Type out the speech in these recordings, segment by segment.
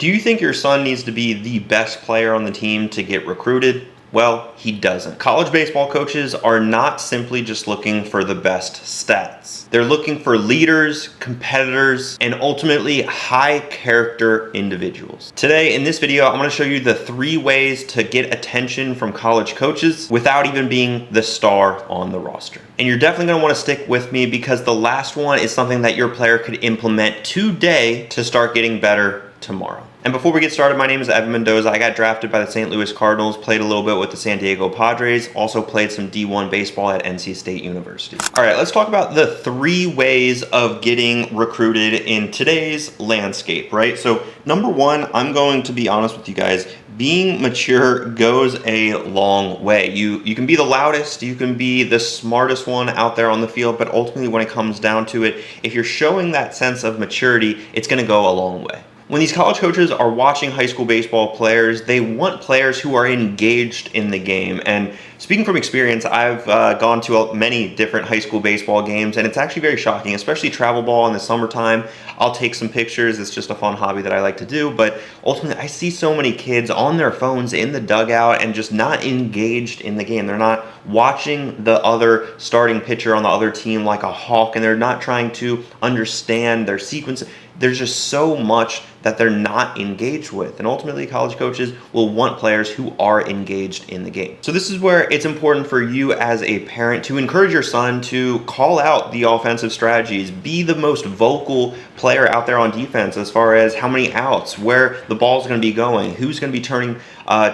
Do you think your son needs to be the best player on the team to get recruited? Well, he doesn't. College baseball coaches are not simply just looking for the best stats. They're looking for leaders, competitors, and ultimately high character individuals. Today in this video, I'm going to show you the 3 ways to get attention from college coaches without even being the star on the roster. And you're definitely going to want to stick with me because the last one is something that your player could implement today to start getting better tomorrow. And before we get started, my name is Evan Mendoza. I got drafted by the St. Louis Cardinals, played a little bit with the San Diego Padres, also played some D1 baseball at NC State University. All right, let's talk about the 3 ways of getting recruited in today's landscape, right? So number 1, I'm going to be honest with you guys, being mature goes a long way. You can be the loudest, you can be the smartest one out there on the field, but ultimately when it comes down to it, if you're showing that sense of maturity, it's gonna go a long way. When these college coaches are watching high school baseball players, they want players who are engaged in the game. And speaking from experience, I've gone to many different high school baseball games, and it's actually very shocking, especially travel ball in the summertime. I'll take some pictures. It's just a fun hobby that I like to do. But ultimately, I see so many kids on their phones in the dugout and just not engaged in the game. They're not watching the other starting pitcher on the other team like a hawk, and they're not trying to understand their sequence. There's just so much that they're not engaged with. And ultimately, college coaches will want players who are engaged in the game. So this is where it's important for you as a parent to encourage your son to call out the offensive strategies, be the most vocal player out there on defense as far as how many outs, where the ball's going to be going, who's going to be turning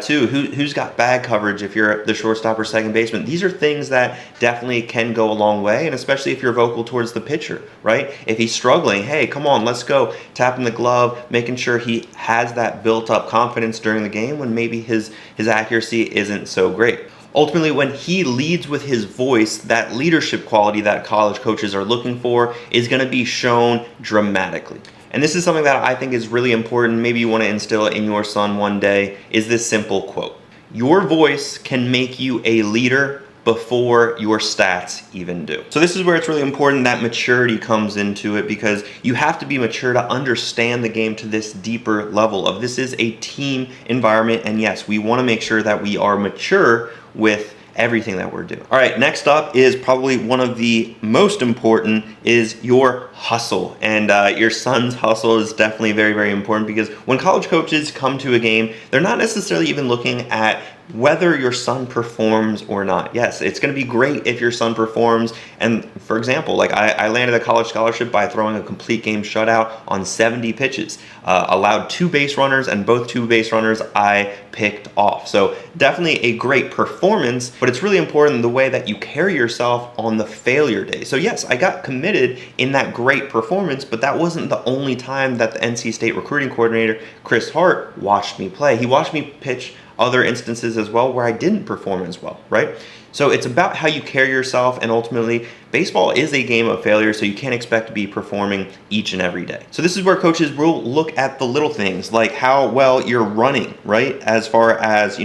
to, who's got bag coverage if you're the shortstop or second baseman. These are things that definitely can go a long way, and especially if you're vocal towards the pitcher, right? If he's struggling, hey, come on, let's go, tapping the glove, making sure he has that built-up confidence during the game when maybe his accuracy isn't so great. Ultimately, when he leads with his voice, that leadership quality that college coaches are looking for is going to be shown dramatically. And this is something that I think is really important. Maybe you want to instill it in your son one day, is this simple quote: your voice can make you a leader before your stats even do. So this is where it's really important that maturity comes into it, because you have to be mature to understand the game to this deeper level of this is a team environment. And yes, we want to make sure that we are mature with everything that we're doing. All right, next up is probably one of the most important is your hustle. And your son's hustle is definitely very, very important, because when college coaches come to a game, they're not necessarily even looking at whether your son performs or not. Yes, it's going to be great if your son performs. And for example, like I landed a college scholarship by throwing a complete game shutout on 70 pitches, allowed 2 base runners, and both 2 base runners I picked off. So definitely a great performance, but it's really important the way that you carry yourself on the failure day. So yes, I got committed in that great performance, but that wasn't the only time that the NC State recruiting coordinator, Chris Hart, watched me play. He watched me pitch other instances as well where I didn't perform as well, right? So it's about how you carry yourself, and ultimately baseball is a game of failure, so you can't expect to be performing each and every day. So this is where coaches will look at the little things like how well you're running, right? As far as,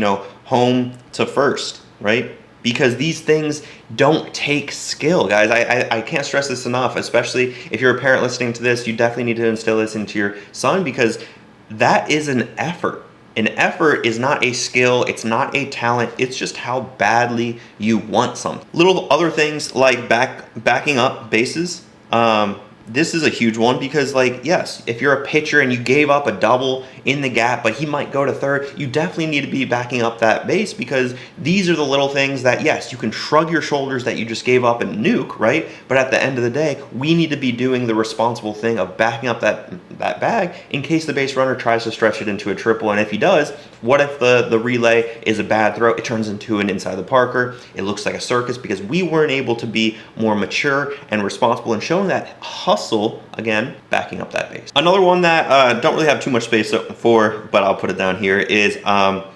home to first, right? Because these things don't take skill, guys. I can't stress this enough, especially if you're a parent listening to this. You definitely need to instill this into your son, because that is an effort. An effort is not a skill, it's not a talent, it's just how badly you want something. Little other things like backing up bases. This is a huge one, because yes, if you're a pitcher and you gave up a double in the gap, but he might go to third, you definitely need to be backing up that base, because these are the little things that, yes, you can shrug your shoulders that you just gave up and nuke, right? But at the end of the day, we need to be doing the responsible thing of backing up that bag in case the base runner tries to stretch it into a triple. And if he does, what if the relay is a bad throw? It turns into an inside the Parker. It looks like a circus because we weren't able to be more mature and responsible and showing that hustle, again, backing up that base. Another one that don't really have too much space for, but I'll put it down here, is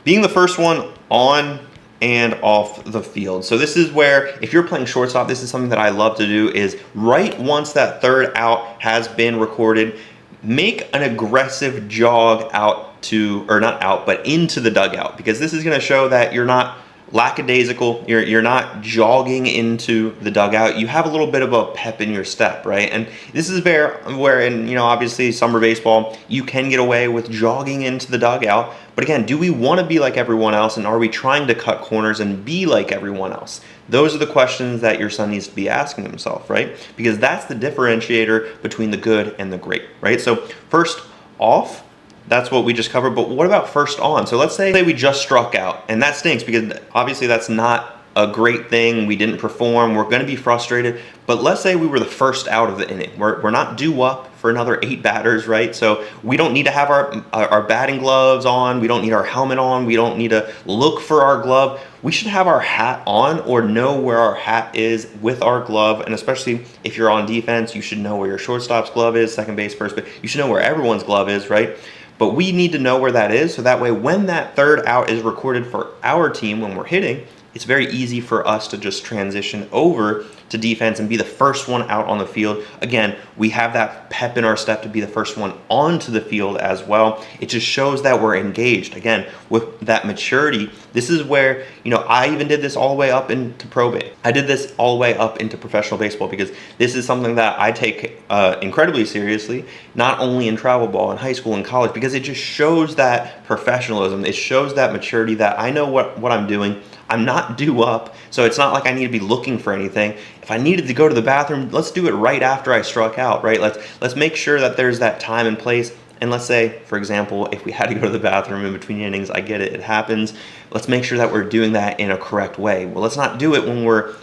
being the first one on and off the field. So this is where, if you're playing shortstop, this is something that I love to do, is right once that third out has been recorded, make an aggressive jog out to, or not out, but into the dugout, because this is going to show that you're not lackadaisical. You're not jogging into the dugout. You have a little bit of a pep in your step, right? And this is where in, obviously summer baseball, you can get away with jogging into the dugout. But again, do we want to be like everyone else, and are we trying to cut corners and be like everyone else? Those are the questions that your son needs to be asking himself, right? Because that's the differentiator between the good and the great, right? So first off, that's what we just covered, but what about first on? So let's say we just struck out, and that stinks because obviously that's not a great thing. We didn't perform. We're going to be frustrated. But let's say we were the first out of the inning. We're not due up for another 8 batters, right? So we don't need to have our batting gloves on. We don't need our helmet on. We don't need to look for our glove. We should have our hat on or know where our hat is with our glove. And especially if you're on defense, you should know where your shortstop's glove is, second base, first base. You should know where everyone's glove is, right? But we need to know where that is, so that way when that third out is recorded for our team when we're hitting, it's very easy for us to just transition over to defense and be the first one out on the field. Again, we have that pep in our step to be the first one onto the field as well. It just shows that we're engaged. Again, with that maturity, this is where, I even did this all the way up into pro base. I did this all the way up into professional baseball because this is something that I take incredibly seriously, not only in travel ball, in high school and college, because it just shows that professionalism. It shows that maturity that I know what I'm doing. I'm not due up, so it's not like I need to be looking for anything. If I needed to go to the bathroom, let's do it right after I struck out, right? Let's make sure that there's that time and place. And let's say, for example, if we had to go to the bathroom in between innings, I get it, it happens. Let's make sure that we're doing that in a correct way. Well, let's not do it when we're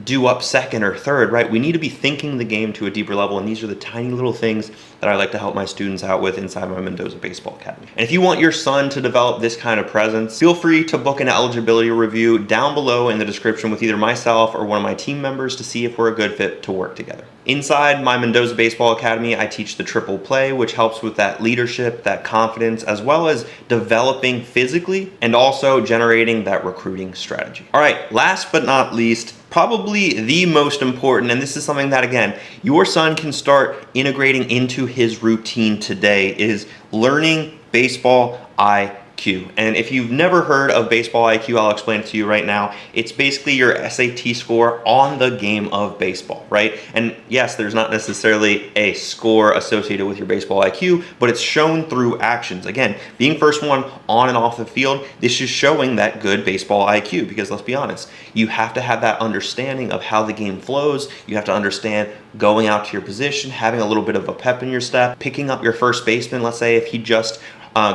due up second or third, right? We need to be thinking the game to a deeper level, and these are the tiny little things that I like to help my students out with inside my Mendoza Baseball Academy. And if you want your son to develop this kind of presence, feel free to book an eligibility review down below in the description with either myself or one of my team members to see if we're a good fit to work together. Inside my Mendoza Baseball Academy, I teach the triple play, which helps with that leadership, that confidence, as well as developing physically and also generating that recruiting strategy. All right, last but not least, probably the most important, and this is something that, again, your son can start integrating into his routine today, is learning baseball IQ. And if you've never heard of baseball IQ, I'll explain it to you right now. It's basically your SAT score on the game of baseball, right? And yes, there's not necessarily a score associated with your baseball IQ, but it's shown through actions. Again, being first one on and off the field, this is showing that good baseball IQ, because let's be honest, you have to have that understanding of how the game flows. You have to understand going out to your position, having a little bit of a pep in your step, picking up your first baseman. Let's say if he just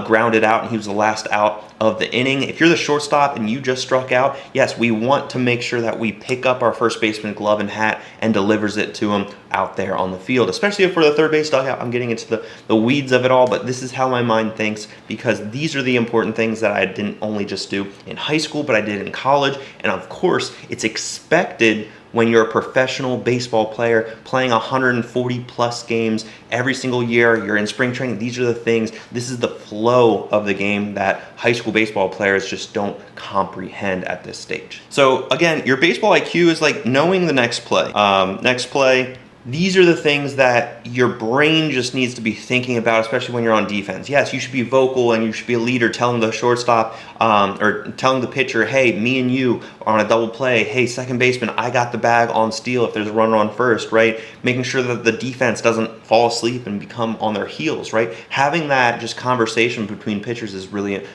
grounded out and he was the last out of the inning. If you're the shortstop and you just struck out, yes, we want to make sure that we pick up our first baseman glove and hat and delivers it to him out there on the field, especially if we're the third base dugout. I'm getting into the weeds of it all, but this is how my mind thinks, because these are the important things that I didn't only just do in high school, but I did in college. And of course, it's expected when you're a professional baseball player playing 140 plus games every single year, you're in spring training. These are the things, this is the flow of the game that high school baseball players just don't comprehend at this stage. So again, your baseball IQ is like knowing the next play. These are the things that your brain just needs to be thinking about, especially when you're on defense. Yes, you should be vocal and you should be a leader, telling the shortstop or telling the pitcher, hey, me and you are on a double play. Hey, second baseman, I got the bag on steal if there's a runner on first, right? Making sure that the defense doesn't fall asleep and become on their heels, right? Having that just conversation between pitchers is really,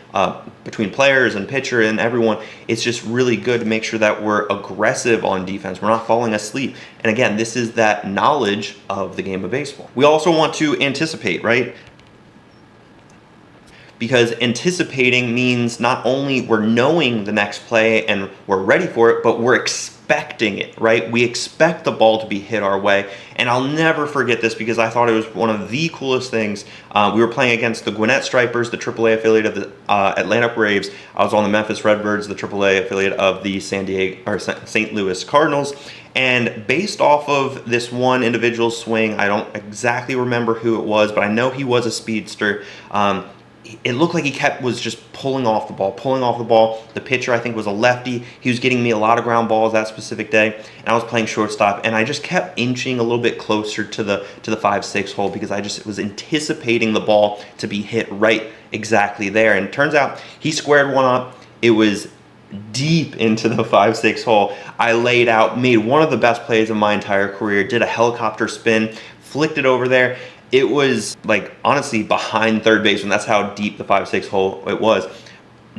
between players and pitcher and everyone, it's just really good to make sure that we're aggressive on defense. We're not falling asleep. And again, this is that knowledge of the game of baseball. We also want to anticipate, right? Because anticipating means not only we're knowing the next play and we're ready for it, but we're expecting it, right? We expect the ball to be hit our way. And I'll never forget this because I thought it was one of the coolest things. We were playing against the Gwinnett Stripers, the AAA affiliate of the Atlanta Braves. I was on the Memphis Redbirds, the AAA affiliate of the St. Louis Cardinals. And based off of this one individual's swing, I don't exactly remember who it was, but I know he was a speedster. It looked like he was just pulling off the ball. The pitcher, I think, was a lefty. He was getting me a lot of ground balls that specific day, and I was playing shortstop, and I just kept inching a little bit closer to the 5-6 hole because I just was anticipating the ball to be hit right exactly there. And it turns out he squared one up. It was deep into the 5-6 hole. I laid out, made one of the best plays of my entire career, did a helicopter spin, flicked it over there. It was like honestly behind third base, and that's how deep the 5-6 hole it was.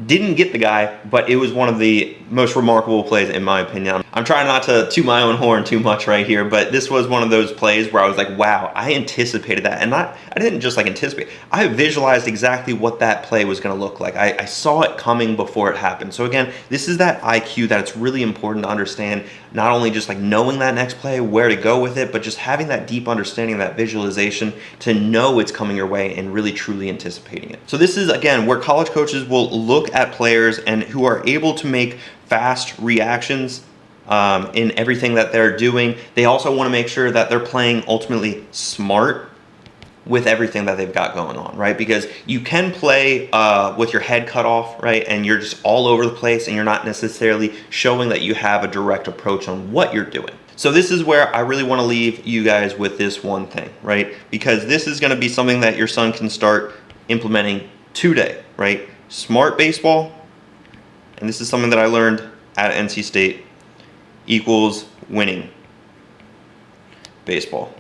Didn't get the guy, but it was one of the most remarkable plays in my opinion. I'm trying not to toot my own horn too much right here, but this was one of those plays where I was like, wow, I anticipated that. And I didn't just like anticipate, I visualized exactly what that play was gonna look like. I saw it coming before it happened. So again, this is that IQ that it's really important to understand, not only just like knowing that next play, where to go with it, but just having that deep understanding, that visualization to know it's coming your way and really truly anticipating it. So this is, again, where college coaches will look at players and who are able to make fast reactions in everything that they're doing. They also want to make sure that they're playing ultimately smart with everything that they've got going on, right? Because you can play with your head cut off, right? And you're just all over the place and you're not necessarily showing that you have a direct approach on what you're doing. So this is where I really want to leave you guys with this one thing, right? Because this is going to be something that your son can start implementing today, right? Smart baseball, and this is something that I learned at NC State, equals winning baseball.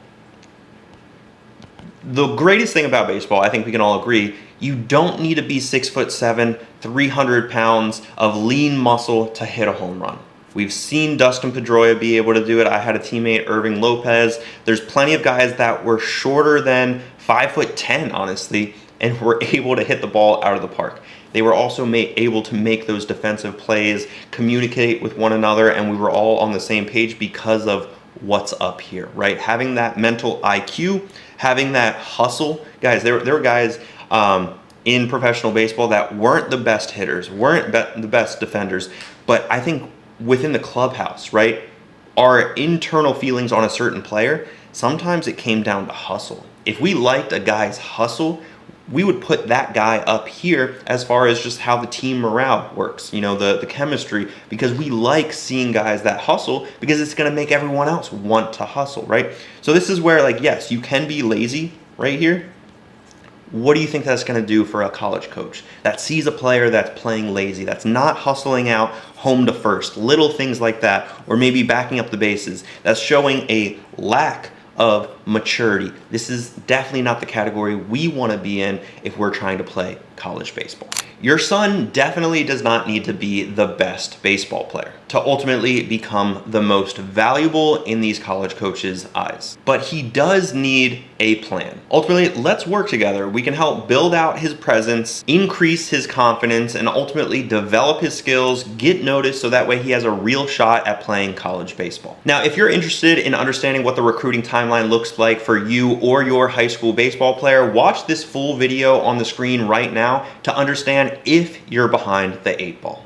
The greatest thing about baseball, I think we can all agree, you don't need to be 6'7", 300 pounds of lean muscle to hit a home run. We've seen Dustin Pedroia be able to do it. I had a teammate, Irving Lopez. There's plenty of guys that were shorter than 5'10", honestly, and were able to hit the ball out of the park. They were also able to make those defensive plays, communicate with one another, and we were all on the same page because of what's up here, right? Having that mental IQ, having that hustle. Guys, there were guys in professional baseball that weren't the best hitters, weren't the best defenders, but I think within the clubhouse, right, our internal feelings on a certain player, sometimes it came down to hustle. If we liked a guy's hustle, we would put that guy up here as far as just how the team morale works, you know, the chemistry, because we like seeing guys that hustle because it's going to make everyone else want to hustle, right? So this is where, like, yes, you can be lazy right here. What do you think that's going to do for a college coach that sees a player that's playing lazy, that's not hustling out home to first, little things like that, or maybe backing up the bases, that's showing a lack of maturity? This is definitely not the category we want to be in if we're trying to play college baseball. Your son definitely does not need to be the best baseball player to ultimately become the most valuable in these college coaches' eyes. But he does need a plan. Ultimately, let's work together. We can help build out his presence, increase his confidence, and ultimately develop his skills, get noticed, so that way he has a real shot at playing college baseball. Now, if you're interested in understanding what the recruiting timeline looks like for you or your high school baseball player, watch this full video on the screen right now to understand if you're behind the 8 ball.